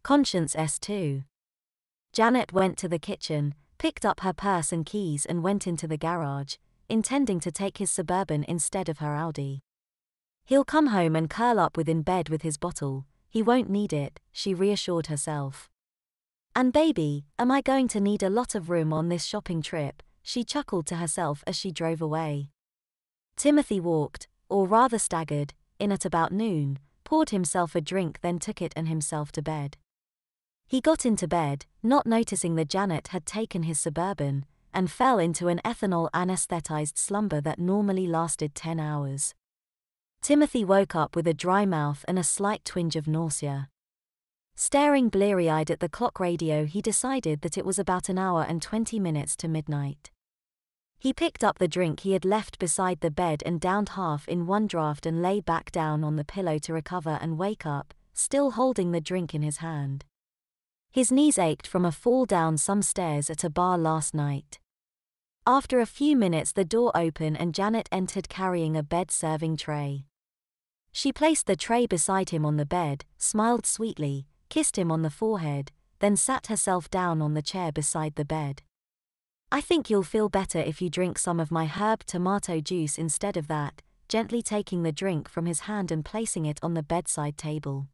Conscience S2. Janet went to the kitchen, picked up her purse and keys and went into the garage, intending to take his Suburban instead of her Audi. He'll come home and curl up in bed with his bottle, he won't need it, she reassured herself. And baby, am I going to need a lot of room on this shopping trip, she chuckled to herself as she drove away. Timothy walked, or rather staggered, in at about noon, poured himself a drink then took it and himself to bed. He got into bed, not noticing that Janet had taken his Suburban, and fell into an ethanol-anesthetized slumber that normally lasted 10 hours. Timothy woke up with a dry mouth and a slight twinge of nausea. Staring bleary-eyed at the clock radio, he decided that it was about an hour and 20 minutes to midnight. He picked up the drink he had left beside the bed and downed half in one draught and lay back down on the pillow to recover and wake up, still holding the drink in his hand. His knees ached from a fall down some stairs at a bar last night. After a few minutes the door opened and Janet entered carrying a bed-serving tray. She placed the tray beside him on the bed, smiled sweetly, kissed him on the forehead, then sat herself down on the chair beside the bed. I think you'll feel better if you drink some of my herb tomato juice instead of that, gently taking the drink from his hand and placing it on the bedside table.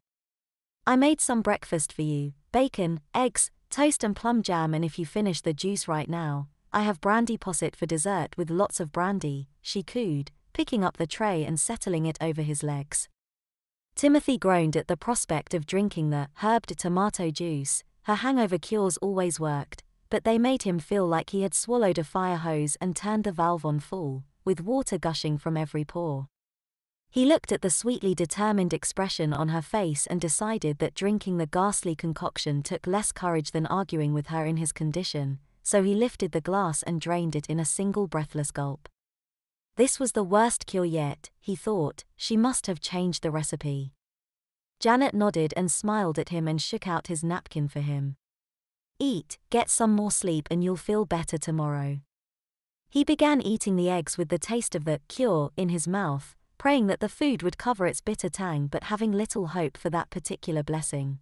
I made some breakfast for you, bacon, eggs, toast and plum jam, and if you finish the juice right now, I have brandy posset for dessert with lots of brandy, she cooed, picking up the tray and settling it over his legs. Timothy groaned at the prospect of drinking the herbed tomato juice. Her hangover cures always worked, but they made him feel like he had swallowed a fire hose and turned the valve on full, with water gushing from every pore. He looked at the sweetly determined expression on her face and decided that drinking the ghastly concoction took less courage than arguing with her in his condition, so he lifted the glass and drained it in a single breathless gulp. This was the worst cure yet, he thought, she must have changed the recipe. Janet nodded and smiled at him and shook out his napkin for him. Eat, get some more sleep and you'll feel better tomorrow. He began eating the eggs with the taste of the cure in his mouth, praying that the food would cover its bitter tang but having little hope for that particular blessing.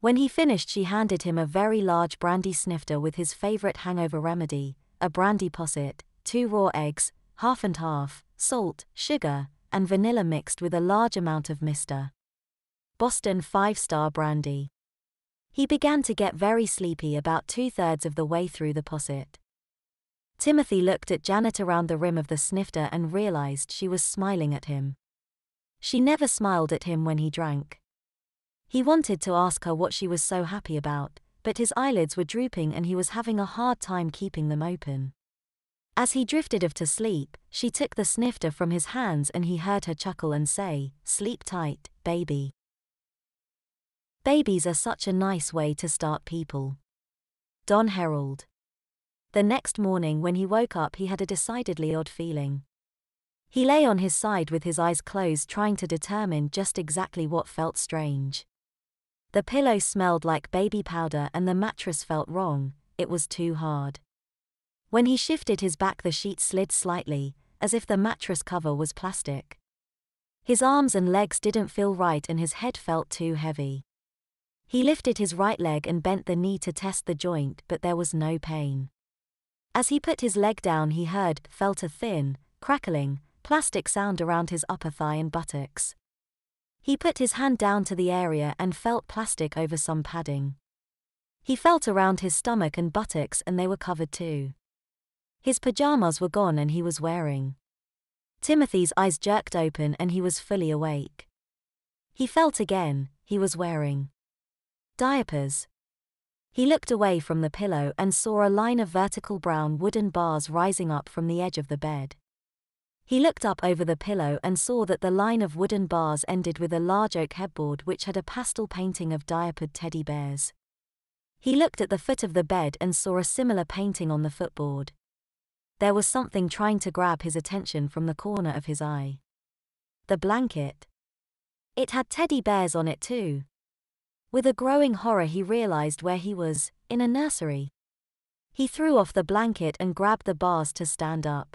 When he finished, she handed him a very large brandy snifter with his favorite hangover remedy, a brandy posset, 2 raw eggs, half and half, salt, sugar, and vanilla mixed with a large amount of Mr. Boston 5-star brandy. He began to get very sleepy about 2/3 of the way through the posset. Timothy looked at Janet around the rim of the snifter and realized she was smiling at him. She never smiled at him when he drank. He wanted to ask her what she was so happy about, but his eyelids were drooping and he was having a hard time keeping them open. As he drifted off to sleep, she took the snifter from his hands and he heard her chuckle and say, "Sleep tight, baby." Babies are such a nice way to start people. Don Herald. The next morning when he woke up he had a decidedly odd feeling. He lay on his side with his eyes closed trying to determine just exactly what felt strange. The pillow smelled like baby powder and the mattress felt wrong, it was too hard. When he shifted his back the sheet slid slightly, as if the mattress cover was plastic. His arms and legs didn't feel right and his head felt too heavy. He lifted his right leg and bent the knee to test the joint but there was no pain. As he put his leg down he felt a thin, crackling, plastic sound around his upper thigh and buttocks. He put his hand down to the area and felt plastic over some padding. He felt around his stomach and buttocks and they were covered too. His pajamas were gone and he was wearing. Timothy's eyes jerked open and he was fully awake. He felt again, he was wearing diapers. He looked away from the pillow and saw a line of vertical brown wooden bars rising up from the edge of the bed. He looked up over the pillow and saw that the line of wooden bars ended with a large oak headboard which had a pastel painting of diapered teddy bears. He looked at the foot of the bed and saw a similar painting on the footboard. There was something trying to grab his attention from the corner of his eye. The blanket. It had teddy bears on it too. With a growing horror he realized where he was, in a nursery. He threw off the blanket and grabbed the bars to stand up.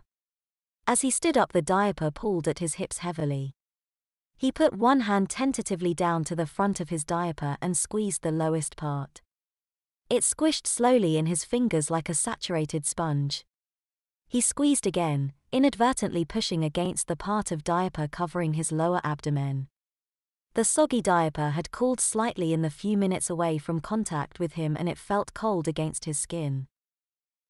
As he stood up the diaper pulled at his hips heavily. He put one hand tentatively down to the front of his diaper and squeezed the lowest part. It squished slowly in his fingers like a saturated sponge. He squeezed again, inadvertently pushing against the part of diaper covering his lower abdomen. The soggy diaper had cooled slightly in the few minutes away from contact with him, and it felt cold against his skin.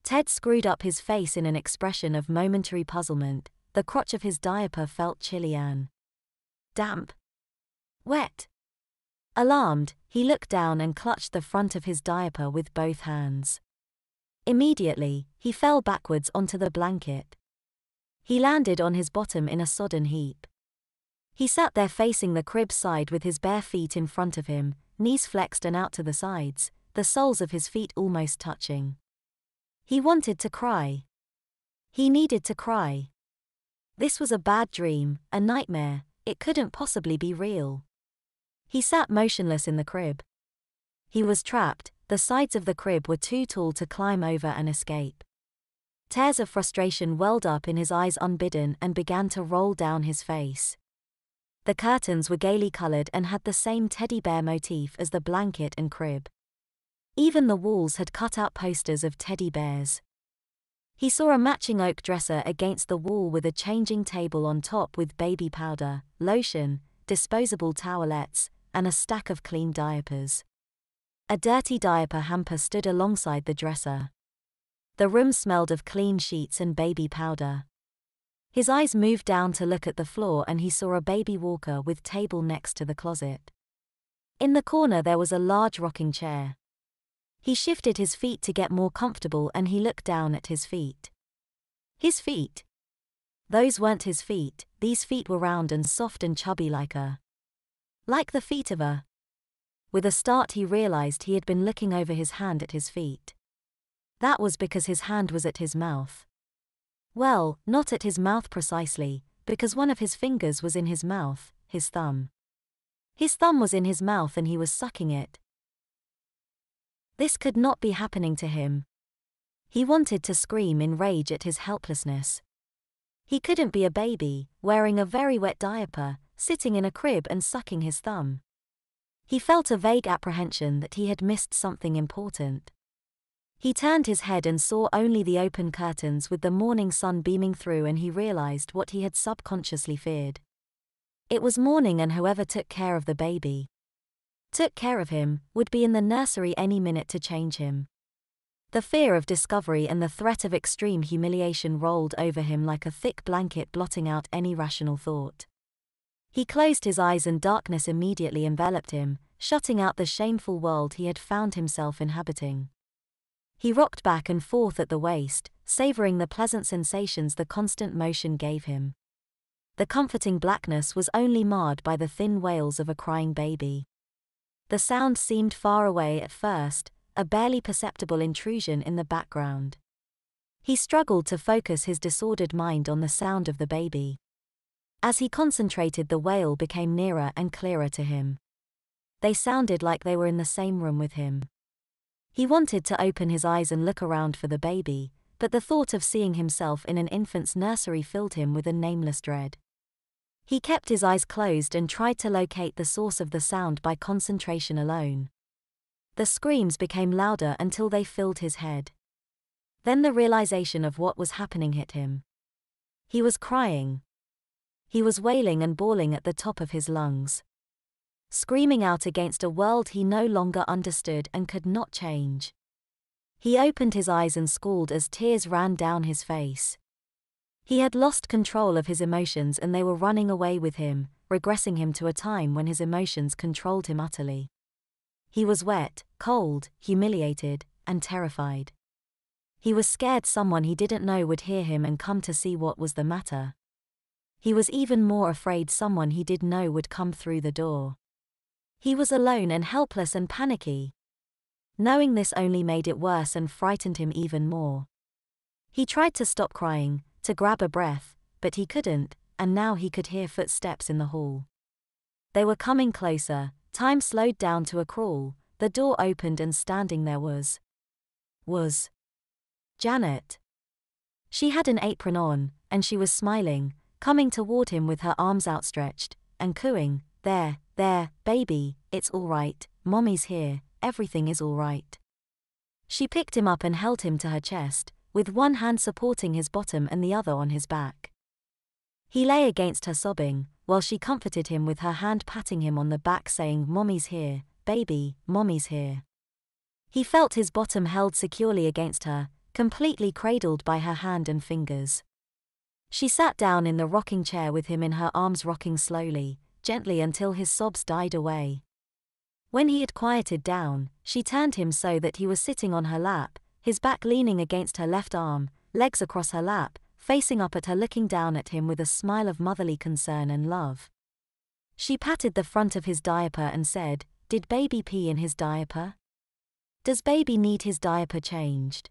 Ted screwed up his face in an expression of momentary puzzlement. The crotch of his diaper felt chilly and damp. Wet. Alarmed, he looked down and clutched the front of his diaper with both hands. Immediately, he fell backwards onto the blanket. He landed on his bottom in a sodden heap. He sat there facing the crib side with his bare feet in front of him, knees flexed and out to the sides, the soles of his feet almost touching. He wanted to cry. He needed to cry. This was a bad dream, a nightmare. It couldn't possibly be real. He sat motionless in the crib. He was trapped. The sides of the crib were too tall to climb over and escape. Tears of frustration welled up in his eyes unbidden and began to roll down his face. The curtains were gaily colored and had the same teddy bear motif as the blanket and crib. Even the walls had cut out posters of teddy bears. He saw a matching oak dresser against the wall with a changing table on top with baby powder, lotion, disposable towelettes, and a stack of clean diapers. A dirty diaper hamper stood alongside the dresser. The room smelled of clean sheets and baby powder. His eyes moved down to look at the floor and he saw a baby walker with table next to the closet. In the corner there was a large rocking chair. He shifted his feet to get more comfortable and he looked down at his feet. His feet? Those weren't his feet. These feet were round and soft and chubby like the feet of a. With a start he realized he had been looking over his hand at his feet. That was because his hand was at his mouth. Well, not at his mouth precisely, because one of his fingers was in his mouth, his thumb. His thumb was in his mouth and he was sucking it. This could not be happening to him. He wanted to scream in rage at his helplessness. He couldn't be a baby, wearing a very wet diaper, sitting in a crib and sucking his thumb. He felt a vague apprehension that he had missed something important. He turned his head and saw only the open curtains with the morning sun beaming through, and he realized what he had subconsciously feared. It was morning and whoever took care of the baby, took care of him, would be in the nursery any minute to change him. The fear of discovery and the threat of extreme humiliation rolled over him like a thick blanket, blotting out any rational thought. He closed his eyes and darkness immediately enveloped him, shutting out the shameful world he had found himself inhabiting. He rocked back and forth at the waist, savoring the pleasant sensations the constant motion gave him. The comforting blackness was only marred by the thin wails of a crying baby. The sound seemed far away at first, a barely perceptible intrusion in the background. He struggled to focus his disordered mind on the sound of the baby. As he concentrated, the wail became nearer and clearer to him. They sounded like they were in the same room with him. He wanted to open his eyes and look around for the baby, but the thought of seeing himself in an infant's nursery filled him with a nameless dread. He kept his eyes closed and tried to locate the source of the sound by concentration alone. The screams became louder until they filled his head. Then the realization of what was happening hit him. He was crying. He was wailing and bawling at the top of his lungs, screaming out against a world he no longer understood and could not change. He opened his eyes and squalled as tears ran down his face. He had lost control of his emotions and they were running away with him, regressing him to a time when his emotions controlled him utterly. He was wet, cold, humiliated, and terrified. He was scared someone he didn't know would hear him and come to see what was the matter. He was even more afraid someone he did know would come through the door. He was alone and helpless and panicky. Knowing this only made it worse and frightened him even more. He tried to stop crying, to grab a breath, but he couldn't, and now he could hear footsteps in the hall. They were coming closer. Time slowed down to a crawl. The door opened and standing there was Janet. She had an apron on, and she was smiling, coming toward him with her arms outstretched, and cooing, There, baby, it's all right, Mommy's here, everything is all right. She picked him up and held him to her chest, with one hand supporting his bottom and the other on his back. He lay against her sobbing, while she comforted him with her hand patting him on the back saying, Mommy's here, baby, Mommy's here. He felt his bottom held securely against her, completely cradled by her hand and fingers. She sat down in the rocking chair with him in her arms, rocking slowly, gently until his sobs died away. When he had quieted down, she turned him so that he was sitting on her lap, his back leaning against her left arm, legs across her lap, facing up at her, looking down at him with a smile of motherly concern and love. She patted the front of his diaper and said, Did baby pee in his diaper? Does baby need his diaper changed?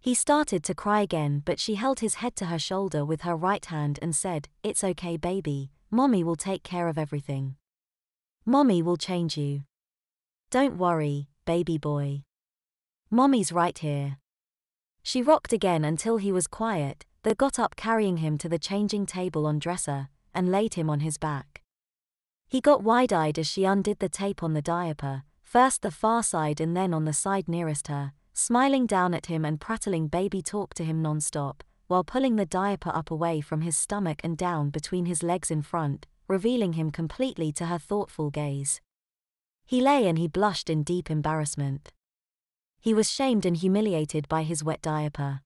He started to cry again, but she held his head to her shoulder with her right hand and said, It's okay baby, Mommy will take care of everything. Mommy will change you. Don't worry, baby boy. Mommy's right here. She rocked again until he was quiet, then got up carrying him to the changing table on dresser, and laid him on his back. He got wide-eyed as she undid the tape on the diaper, first the far side and then on the side nearest her, smiling down at him and prattling baby talk to him non-stop, while pulling the diaper up away from his stomach and down between his legs in front, revealing him completely to her thoughtful gaze. He lay and he blushed in deep embarrassment. He was shamed and humiliated by his wet diaper.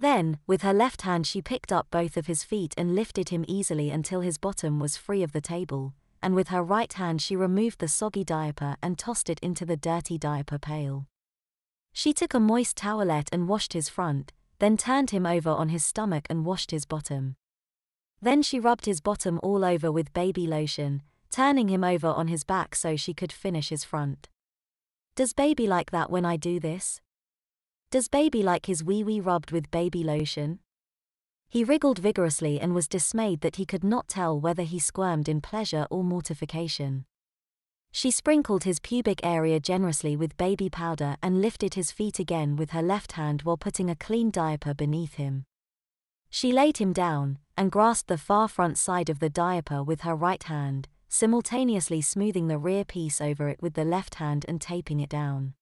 Then, with her left hand she picked up both of his feet and lifted him easily until his bottom was free of the table, and with her right hand she removed the soggy diaper and tossed it into the dirty diaper pail. She took a moist towelette and washed his front, then turned him over on his stomach and washed his bottom. Then she rubbed his bottom all over with baby lotion, turning him over on his back so she could finish his front. Does baby like that when I do this? Does baby like his wee-wee rubbed with baby lotion? He wriggled vigorously and was dismayed that he could not tell whether he squirmed in pleasure or mortification. She sprinkled his pubic area generously with baby powder and lifted his feet again with her left hand while putting a clean diaper beneath him. She laid him down, and grasped the far front side of the diaper with her right hand, simultaneously smoothing the rear piece over it with the left hand and taping it down.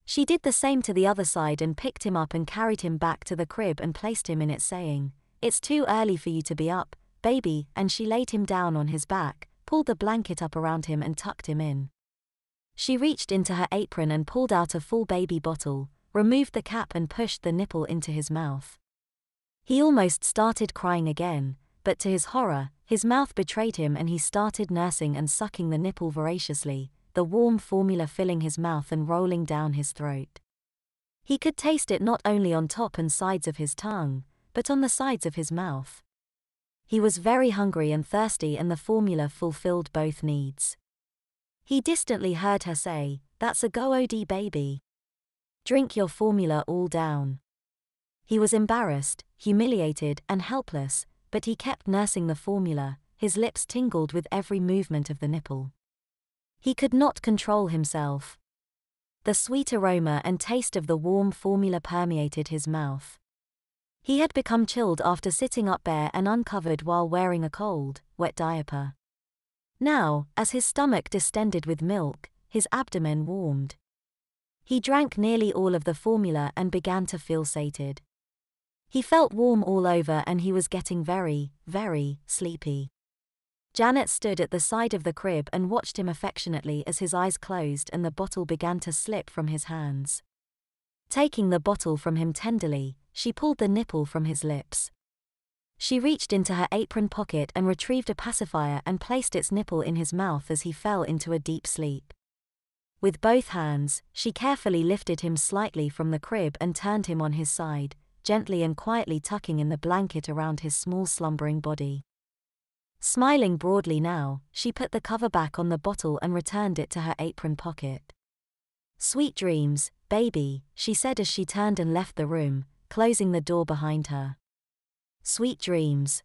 She did the same to the other side and picked him up and carried him back to the crib and placed him in it saying, It's too early for you to be up, baby, and she laid him down on his back, pulled the blanket up around him and tucked him in. She reached into her apron and pulled out a full baby bottle, removed the cap and pushed the nipple into his mouth. He almost started crying again, but to his horror, his mouth betrayed him and he started nursing and sucking the nipple voraciously, the warm formula filling his mouth and rolling down his throat. He could taste it not only on top and sides of his tongue, but on the sides of his mouth. He was very hungry and thirsty and the formula fulfilled both needs. He distantly heard her say, That's a go-od baby. Drink your formula all down. He was embarrassed, humiliated and helpless, but he kept nursing the formula, his lips tingled with every movement of the nipple. He could not control himself. The sweet aroma and taste of the warm formula permeated his mouth. He had become chilled after sitting up bare and uncovered while wearing a cold, wet diaper. Now, as his stomach distended with milk, his abdomen warmed. He drank nearly all of the formula and began to feel sated. He felt warm all over and he was getting very, very sleepy. Janet stood at the side of the crib and watched him affectionately as his eyes closed and the bottle began to slip from his hands. Taking the bottle from him tenderly, she pulled the nipple from his lips. She reached into her apron pocket and retrieved a pacifier and placed its nipple in his mouth as he fell into a deep sleep. With both hands, she carefully lifted him slightly from the crib and turned him on his side, gently and quietly tucking in the blanket around his small slumbering body. Smiling broadly now, she put the cover back on the bottle and returned it to her apron pocket. Sweet dreams, baby, she said as she turned and left the room, closing the door behind her. Sweet dreams.